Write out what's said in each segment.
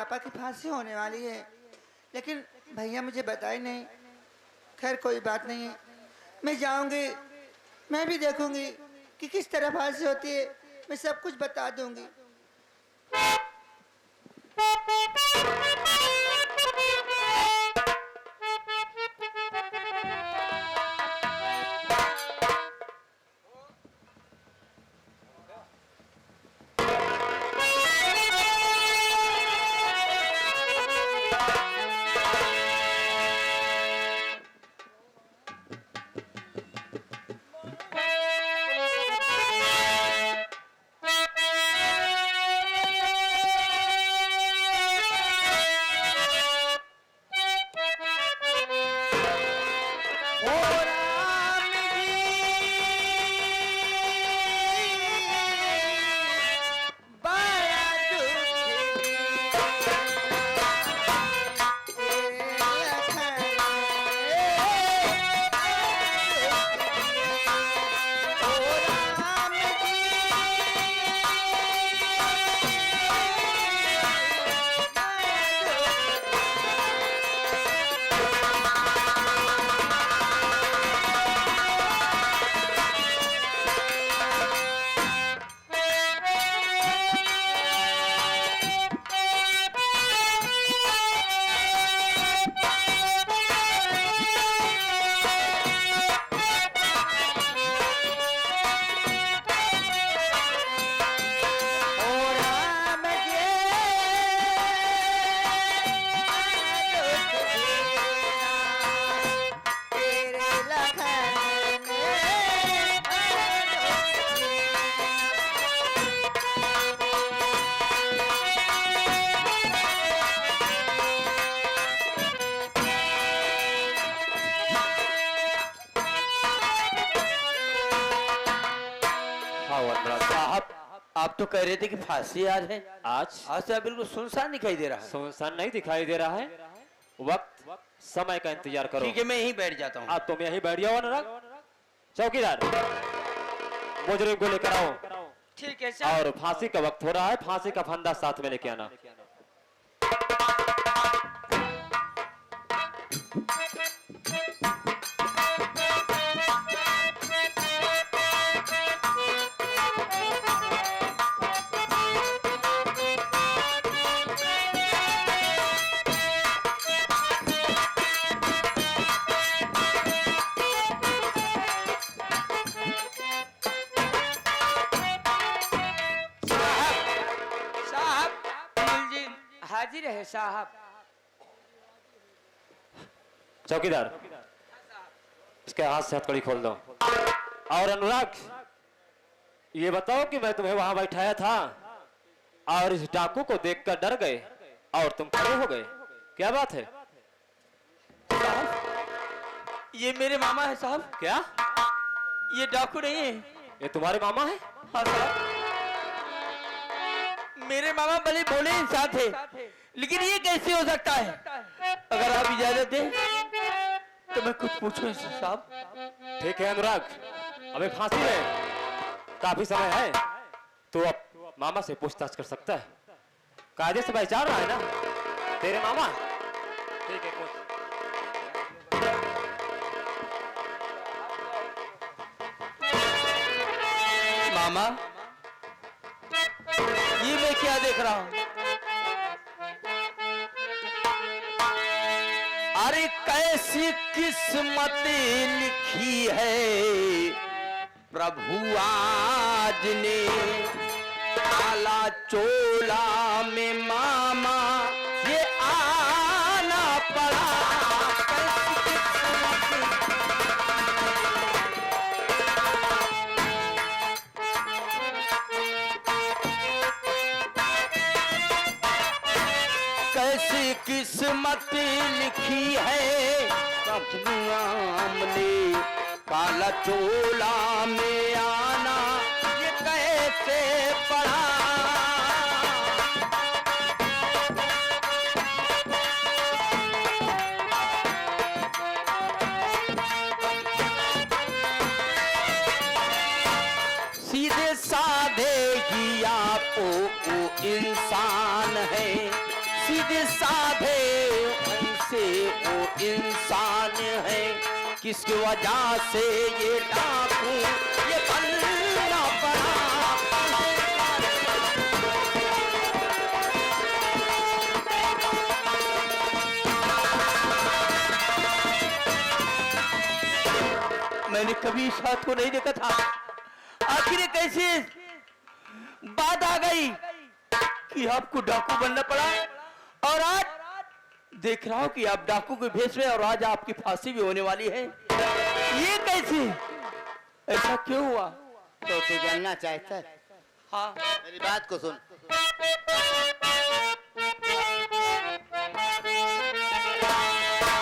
पापा की फांसी होने वाली है, लेकिन भैया मुझे बताए नहीं। खैर कोई बात नहीं है, मैं जाऊंगी, मैं भी देखूंगी कि किस तरह फांसी होती है, मैं सब कुछ बता दूंगी। आप तो कह रहे थे कि फांसी आज है। आज आज तो बिल्कुल सुनसान दिखाई दे रहा है। सुनसान नहीं दिखाई दे रहा है। वक्त समय का इंतजार करो। ठीक है, मैं यहीं बैठ जाता हूँ। आप तुम यहीं बैठ जाओ अनुराग। चौकीदार मुजरिम को लेकर आओ। ठीक है सर। और फांसी का वक्त हो रहा है, फांसी का फंदा साथ में लेके आना। हाजिर है साहब। चौकीदार इसके हाथ से हथकड़ी खोल दो। और अनुराग ये बताओ कि मैं तुम्हें वहां बैठाया था और इस डाकू को देखकर डर गए और तुम खड़े हो गए, क्या बात है? ये मेरे मामा है साहब। क्या ये डाकू नहीं है। ये तुम्हारे मामा है? हाँ साहब, मेरे मामा भले भोले इंसान थे, लेकिन ये कैसे हो सकता है? अगर आप इजाजत दें तो मैं कुछ पूछूं इससे साहब। ठीक है अनुराग, अबे फांसी है, काफी समय है, तो अब मामा से पूछताछ कर सकता है। कायदे से पहचान रहा है ना तेरे मामा? ठीक है, कुछ मामा, ये मैं क्या देख रहा हूं? अरे कैसी किस्मत लिखी है प्रभु आज ने, काला चोला में मामा ये आना पड़ा। कैसी किस्मत लिखी है आमने, काला चोला में आना ये कैसे पड़ा। सीधे साधे ही आप इंसान है, सीधे साधे ऐसे वो इंसान है, किसकी वजह से ये डाकू ये बनना पड़ा। मैंने कभी इस हाथ को नहीं देखा था, आखिर ये कैसे बात आ गई कि आपको डाकू बनना पड़ा, और आज देख रहा हूं कि आप डाकू के भेष में, और आज आपकी फांसी भी होने वाली है। ये कैसे, ऐसा क्यों हुआ? तो तू जानना चाहता है? हाँ, मेरी बात को सुन।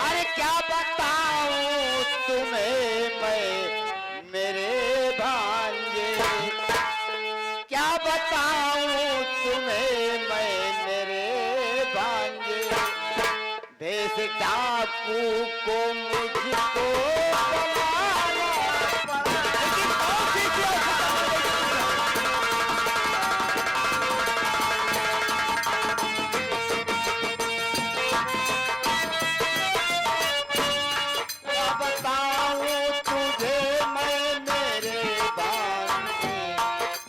अरे क्या बताऊं तुम्हें मैं मेरे भांजे, क्या बताऊं तुम्हें मैं मेरे भांजे, भेष डाकू को मुझको बनाना पड़ा। क्या बताऊं तुझे मैं मेरे भांजे,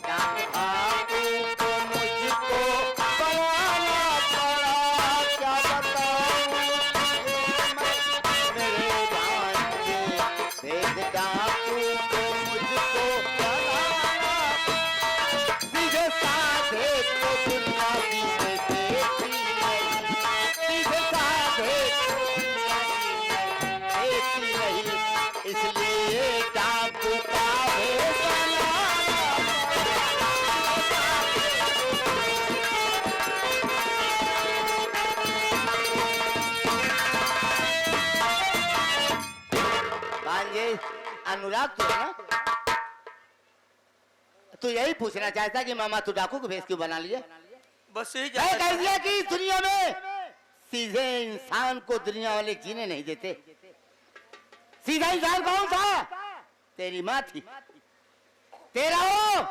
डाकू को मुझको बनाना पड़ा। क्या बताऊं तुझे मैं मेरे भांजे, भेष डाकू को मुझको बनाना। सीधे साधे को दुनिया की देखती नहीं, सीधे साधे को दुनिया की देखती नहीं, इसलिए डाकू का भेष बनाना पड़ा। भांजे, अनुराग तो है ना? तू यही पूछना चाहता कि मामा तू डाकू को भेष क्यों बना लिया? बस यही कह कह दिया कि इस दुनिया में सीधे इंसान को दुनिया वाले जीने नहीं देते। सीधा इंसान कौन था? तेरी माँ थी, तेरा वो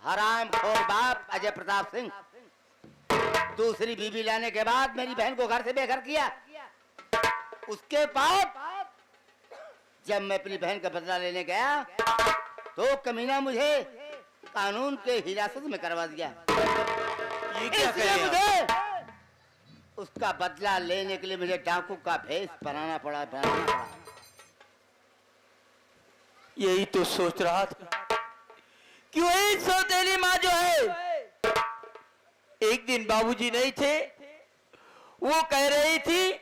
हरामखोर बाप अजय प्रताप सिंह। दूसरी बीवी लाने के बाद मेरी बहन को घर से बेघर किया। उसके बाद जब मैं अपनी बहन का बदला लेने गया तो कमीना मुझे कानून के हिरासत में करवा दिया। ये क्या इसलिए करें आप? मुझे उसका बदला लेने के लिए मुझे डाकू का भेष बनाना पड़ा। यही तो सोच रहा था कि वही सौतेली माँ जो है, एक दिन बाबूजी नहीं थे, वो कह रही थी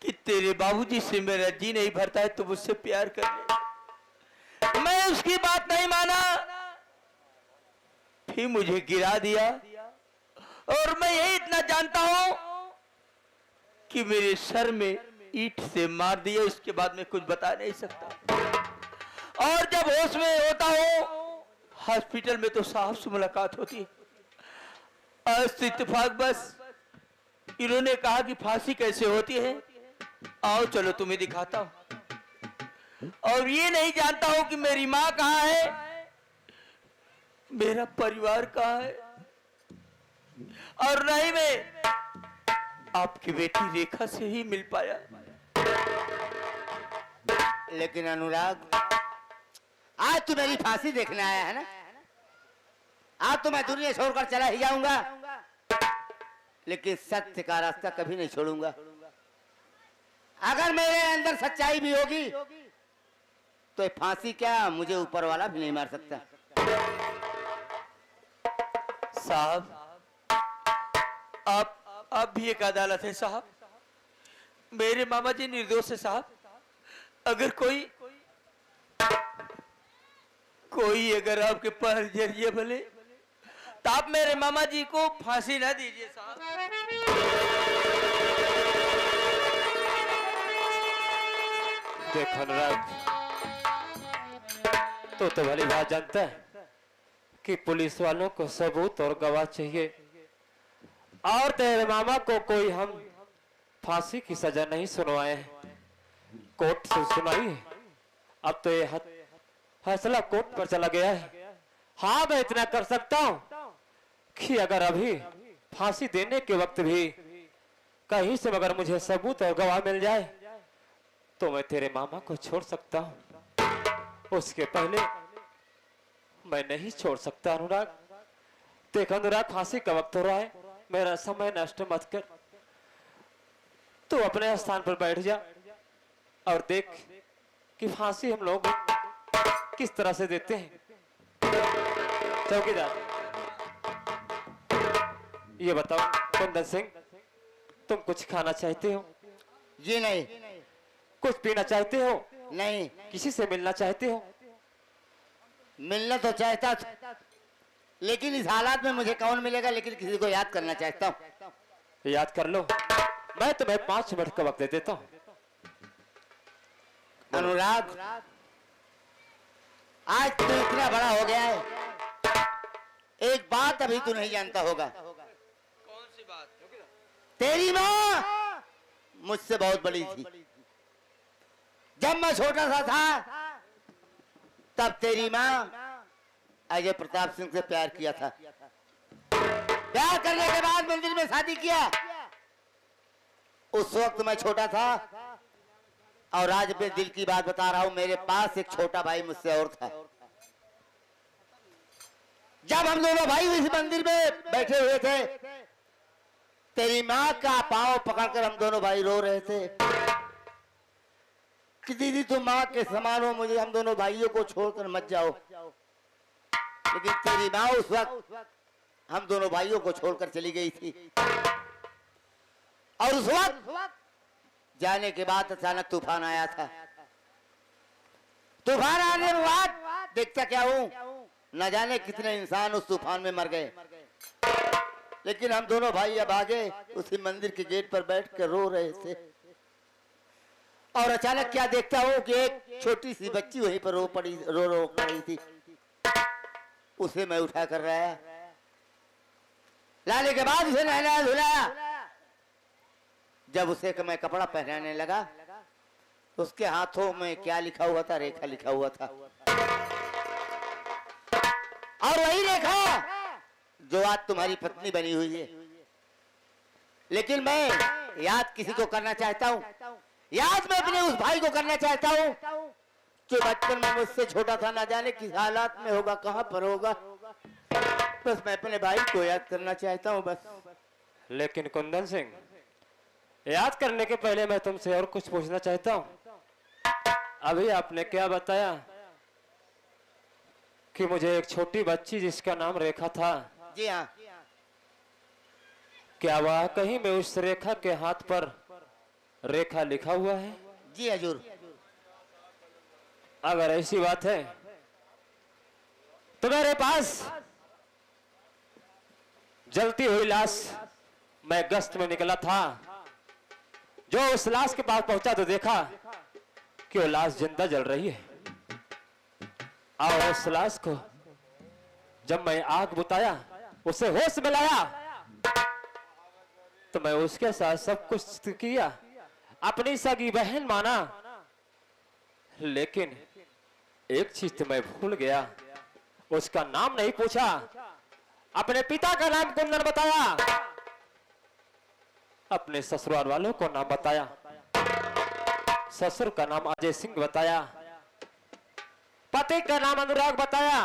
कि तेरे बाबूजी से मेरा जी नहीं भरता है तो मुझसे प्यार कर ले। मैं उसकी बात नहीं माना, फिर मुझे गिरा दिया, और मैं यही इतना जानता हूं कि मेरे सर में ईंट से मार दिया। उसके बाद मैं कुछ बता नहीं सकता, और जब होश में होता हूं हॉस्पिटल में तो साहब से मुलाकात होती है। आज इत्तेफाक बस इन्होंने कहा कि फांसी कैसे होती है, आओ चलो तुम्हें दिखाता हूं। और ये नहीं जानता हूं कि मेरी माँ कहाँ है, मेरा परिवार कहाँ है, और नहीं मैं आपकी बेटी रेखा से ही मिल पाया। लेकिन अनुराग, आज तू मेरी फांसी देखने आया है ना? आज तो मैं दुनिया छोड़कर चला ही जाऊंगा, लेकिन सत्य का रास्ता कभी नहीं छोड़ूंगा। अगर मेरे अंदर सच्चाई भी होगी तो ये फांसी क्या, मुझे ऊपर वाला भी नहीं मार सकता। साहब, आप भी एक अदालत है साहब। मेरे मामा जी निर्दोष है साहब। अगर कोई अगर आपके पास जरिए भले, तो आप मेरे मामा जी को फांसी ना दीजिए साहब। देखो अनुराग, तो भली बात जानता है कि पुलिस वालों को सबूत और गवाह चाहिए, और तेरे मामा को कोई हम फांसी की सजा नहीं सुनवाए हैं, कोर्ट से सुनाई है। अब तो ये फैसला कोर्ट पर चला गया है। हाँ, मैं इतना कर सकता हूँ कि अगर अभी फांसी देने के वक्त भी कहीं से मगर मुझे सबूत और गवाह मिल जाए तो मैं तेरे मामा को छोड़ सकता हूं, उसके पहले मैं नहीं छोड़ सकता। अनुराग देख अनुराग, फांसी का वक्त हो रहा है, मेरा समय नष्ट मत कर। तू अपने स्थान पर बैठ जा और देख कि फांसी हम लोग किस तरह से देते हैं। चौकीदार, ये बताओ कुंदन सिंह, तुम कुछ खाना चाहते हो? जी नहीं। कुछ पीना चाहते हो? नहीं। किसी से मिलना चाहते हो? मिलना तो चाहता था, लेकिन इस हालात में मुझे कौन मिलेगा, लेकिन किसी को याद करना चाहता हूँ। याद कर लो, मैं तुम्हें 5 मिनट का वक्त दे देता हूँ। अनुराग, आज तू इतना बड़ा हो गया है, एक बात अभी तू नहीं जानता होगा। कौन सी बात? तेरी माँ मुझसे बहुत बड़ी थी। जब मैं छोटा सा था तब तेरी माँ अजय प्रताप सिंह से प्यार किया था। प्यार करने के बाद मंदिर में शादी किया। उस वक्त मैं छोटा था और आज अपने दिल की बात बता रहा हूं, मेरे पास एक छोटा भाई मुझसे और था। जब हम दोनों भाई इस मंदिर में बैठे हुए थे, तेरी माँ का पांव पकड़कर हम दोनों भाई रो रहे थे कि दीदी तुम माँ के समान हो, मुझे हम दोनों भाइयों को छोड़कर मत जाओ। लेकिन तेरी माँ उस वक्त हम दोनों भाइयों को छोड़कर चली गई थी। और उस वक्त जाने के बाद अचानक तूफान आया था। तूफान आने के बाद देखता क्या हूं, न जाने कितने इंसान उस तूफान में मर गए। लेकिन हम दोनों भाई अब आगे उसी मंदिर के गेट पर बैठ कर रो रहे थे। और अचानक क्या देखता हूं कि एक छोटी सी बच्ची वहीं पर रो पड़ी थी। उसे मैं उठा कर लाया। लाने के बाद उसे नहलाया धुलाया। जब उसे मैं कपड़ा पहनाने लगा, उसके हाथों में क्या लिखा हुआ था? रेखा लिखा हुआ था। और वही रेखा जो आज तुम्हारी पत्नी बनी हुई है। लेकिन मैं याद किसी को करना चाहता हूँ, याद मैं अपने उस भाई को करना चाहता हूँ जो बचपन में मुझसे छोटा था। ना जाने किस हालात में होगा, कहाँ पर होगा। बस मैं अपने भाई को याद करना चाहता हूँ बस। लेकिन कुंदन सिंह, याद करने के पहले मैं तुमसे और कुछ पूछना चाहता हूँ। अभी आपने क्या बताया कि मुझे एक छोटी बच्ची जिसका नाम रेखा था। जी हाँ। क्या वाकई में उस रेखा के हाथ पर रेखा लिखा हुआ है? जी हजूर। अगर ऐसी बात है तो मेरे पास जलती हुई लाश, मैं गश्त में निकला था, जो उस लाश के पास पहुंचा तो देखा कि वो लाश जिंदा जल रही है। और उस लाश को जब मैं आग बुताया, उसे होश में लाया, तो मैं उसके साथ सब कुछ किया, अपनी सगी बहन माना। लेकिन एक चीज तो मैं भूल गया, उसका नाम नहीं पूछा। अपने पिता का नाम कुंदन बताया, अपने ससुराल वालों को नाम बताया। ससुर का नाम अजय सिंह बताया, पति का नाम अनुराग बताया,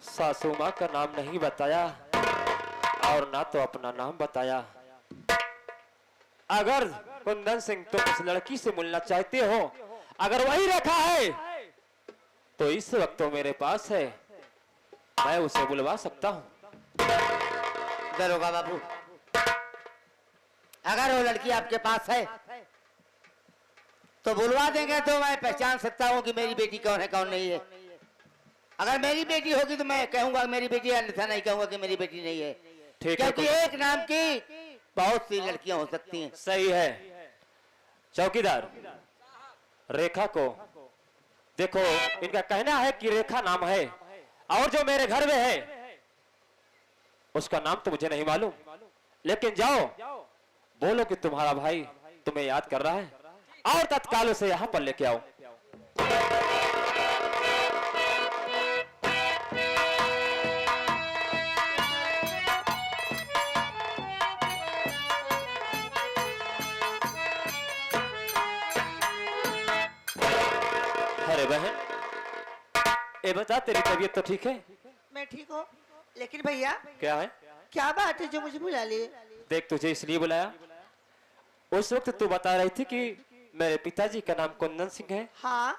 सासू मां का नाम नहीं बताया और ना तो अपना नाम बताया। अगर कुंदन सिंह तुम उस लड़की से मिलना चाहते हो, अगर वही रेखा है तो इस वक्त तो मेरे पास है, मैं उसे बुलवा सकता हूं। दरोगा बाबू, अगर वो लड़की आपके पास है तो बुलवा देंगे, तो मैं पहचान सकता हूँ कि मेरी बेटी कौन है कौन नहीं है। अगर मेरी बेटी होगी तो मैं कहूंगा मेरी बेटी, अन्यथा नहीं कहूंगा कि मेरी बेटी नहीं है। ठीक है, क्योंकि एक नाम की बहुत सी लड़कियां हो सकती हैं। सही है। चौकीदार, रेखा को देखो, इनका कहना है कि रेखा नाम है, और जो मेरे घर में है उसका नाम तो मुझे नहीं मालूम। लेकिन जाओ बोलो कि तुम्हारा भाई तुम्हें याद कर रहा है और तत्काल उसे यहां पर लेके आओ। बहन, ये बता तेरी तबीयत तो ठीक है? मैं ठीक हूँ, लेकिन भैया क्या है? क्या बात है जो मुझे बुला लिए? देख, तुझे इसलिए बुलाया, उस वक्त तू बता रही थी कि मेरे पिताजी का नाम कुंदन सिंह है हाँ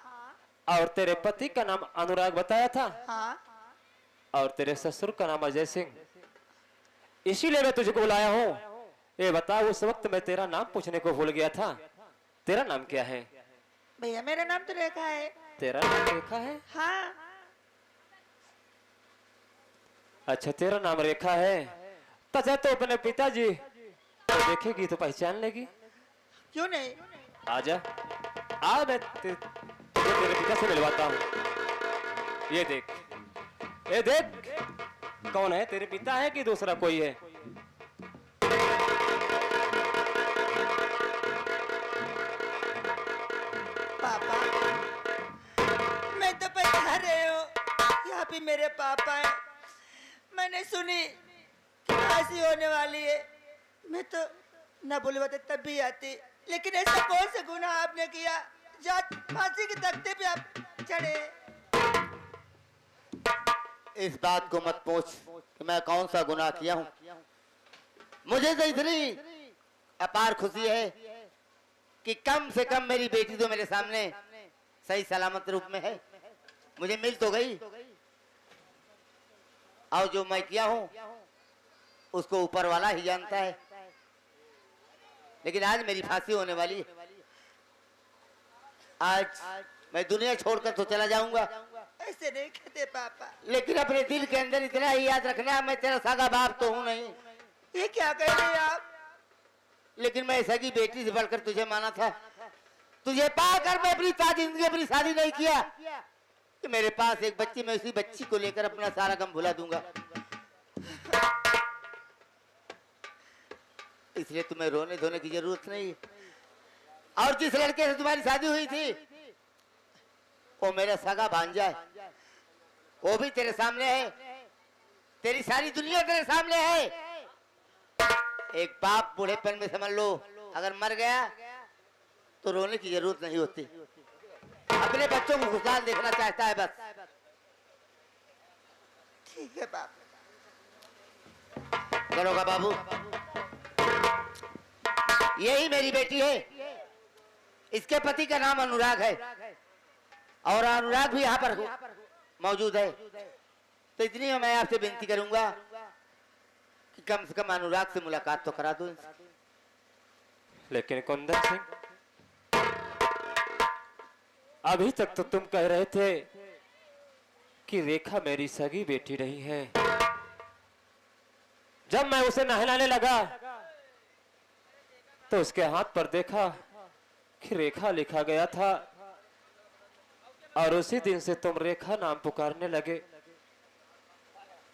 और तेरे पति का नाम अनुराग बताया था हाँ। और तेरे ससुर का नाम अजय सिंह, इसीलिए मैं तुझको बुलाया हूँ। ये बता, उस वक्त मैं तेरा नाम पूछने को भूल गया था, तेरा नाम क्या है? भैया मेरा नाम तो रेखा है। तेरा नाम रेखा है? हाँ। अच्छा, तेरा नाम रेखा है, तो तो अपने पिताजी तो देखेगी तो पहचान लेगी। क्यों नहीं? आजा, आ मैं तुझे तेरे पिता से मिलवाता हूँ। ये देख, ये देख, कौन है? तेरे पिता है कि दूसरा कोई है? पापा, मैं तो पहचान रही हूँ, यहाँ पे मेरे पापा हैं। मैंने सुनी कि फांसी होने वाली है, मैं तो न बुलवाते तब भी आती, लेकिन ऐसा कौन सा गुनाह आपने किया जो फांसी के तख्ते पे आप चढ़े? इस बात को मत पूछ कि मैं कौन सा गुनाह किया हूँ। मुझे तो इतनी अपार खुशी है कि कम से कम मेरी बेटी तो मेरे सामने सही सलामत रूप में है, मुझे मिल तो गई। और जो मैं किया हूँ उसको ऊपर वाला ही जानता है, लेकिन आज मेरी फांसी होने वाली है। आज मैं दुनिया छोड़कर तो चला जाऊंगा, ऐसे नहीं कहते पापा। लेकिन अपने दिल के अंदर इतना ही याद रखना, मैं तेरा सगा बाप तो हूं नहीं। ये क्या कह रहे हैं आप? लेकिन मैं सगी बेटी से बढ़कर तुझे माना था। तुझे पाकर मैं अपनी जिंदगी अपनी शादी नहीं किया कि मेरे पास एक बच्ची, मैं उसी बच्ची को लेकर अपना सारा गम भुला दूंगा। इसलिए तुम्हें रोने धोने की जरूरत नहीं। और जिस लड़के से तुम्हारी शादी हुई थी वो मेरा सगा भांजा है, वो भी तेरे सामने है, तेरी सारी दुनिया तेरे सामने है। एक बाप बूढ़ेपन में समझ लो अगर मर गया तो रोने की जरूरत नहीं होती, अपने बच्चों को खुशहाल देखना चाहता है बस। ठीक है पापा। दरोगा बाबू, यही मेरी बेटी है, इसके पति का नाम अनुराग है और अनुराग भी यहाँ पर मौजूद है। तो इतनी मैं आपसे विनती करूंगा कि कम से कम अनुराग से मुलाकात तो करा दो। लेकिन कुंदन सिंह, अभी तक तो तुम कह रहे थे कि रेखा मेरी सगी बेटी रही है। जब मैं उसे नहलाने लगा तो उसके हाथ पर देखा कि रेखा लिखा गया था और उसी दिन से तुम रेखा नाम पुकारने लगे।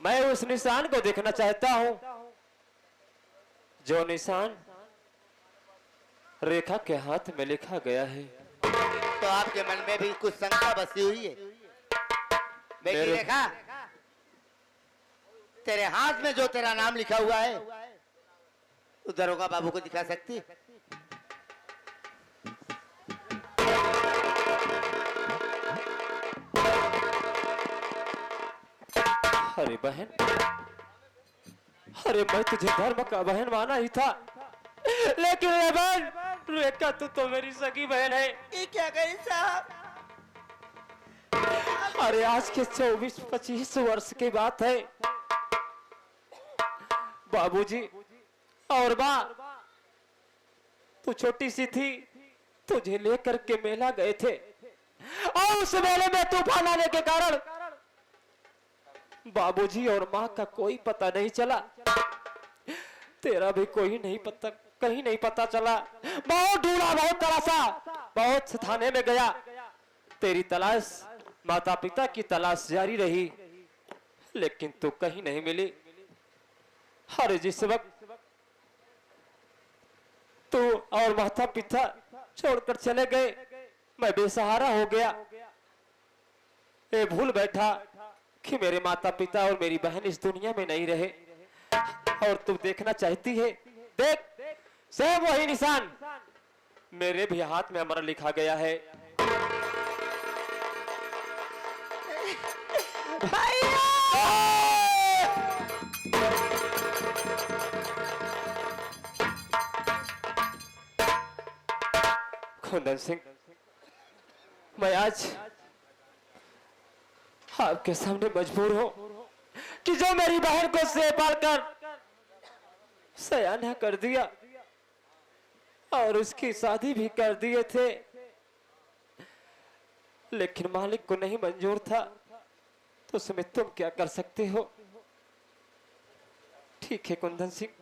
मैं उस निशान को देखना चाहता हूं जो निशान रेखा के हाथ में लिखा गया है। तो आपके मन में भी कुछ शंका बसी हुई है? बेटी रेखा, तेरे हाथ में जो तेरा नाम लिखा हुआ है तो दरोगा बाबू को दिखा सकती? अरे बहन, अरे मैं तुझे धर्म का बहन माना ही था, लेकिन रे बहन, रेखा तू तो मेरी सगी बहन है। ये क्या करें साहब? अरे आज के 24-25 वर्ष की बात है। बाबूजी और माँ, तू छोटी सी थी, तुझे लेकर के मेला गए थे और उस मेले में तूफान आने के कारण बाबूजी और माँ का कोई पता नहीं चला, तेरा भी कोई नहीं पता, कहीं नहीं पता चला। बहुत ढूंढा, बहुत तलाशा, बहुत थाने में गया, तेरी तलाश, माता पिता की तलाश जारी रही, लेकिन तू कहीं नहीं मिली। अरे जिस वक्त तू और माता पिता छोड़कर चले गए, मैं बेसहारा हो गया। ये भूल बैठा कि मेरे माता पिता और मेरी बहन इस दुनिया में नहीं रहे। और तू देखना चाहती है, देख, सेम वही निशान मेरे भी हाथ में अमर लिखा गया है। कुंदन सिंह, मैं आज आपके सामने मजबूर हूं कि जो मेरी बहन को से पालकर सयाना कर दिया और उसकी शादी भी कर दिए थे, लेकिन मालिक को नहीं मंजूर था, तो उसमें तुम क्या कर सकते हो? ठीक है कुंदन सिंह,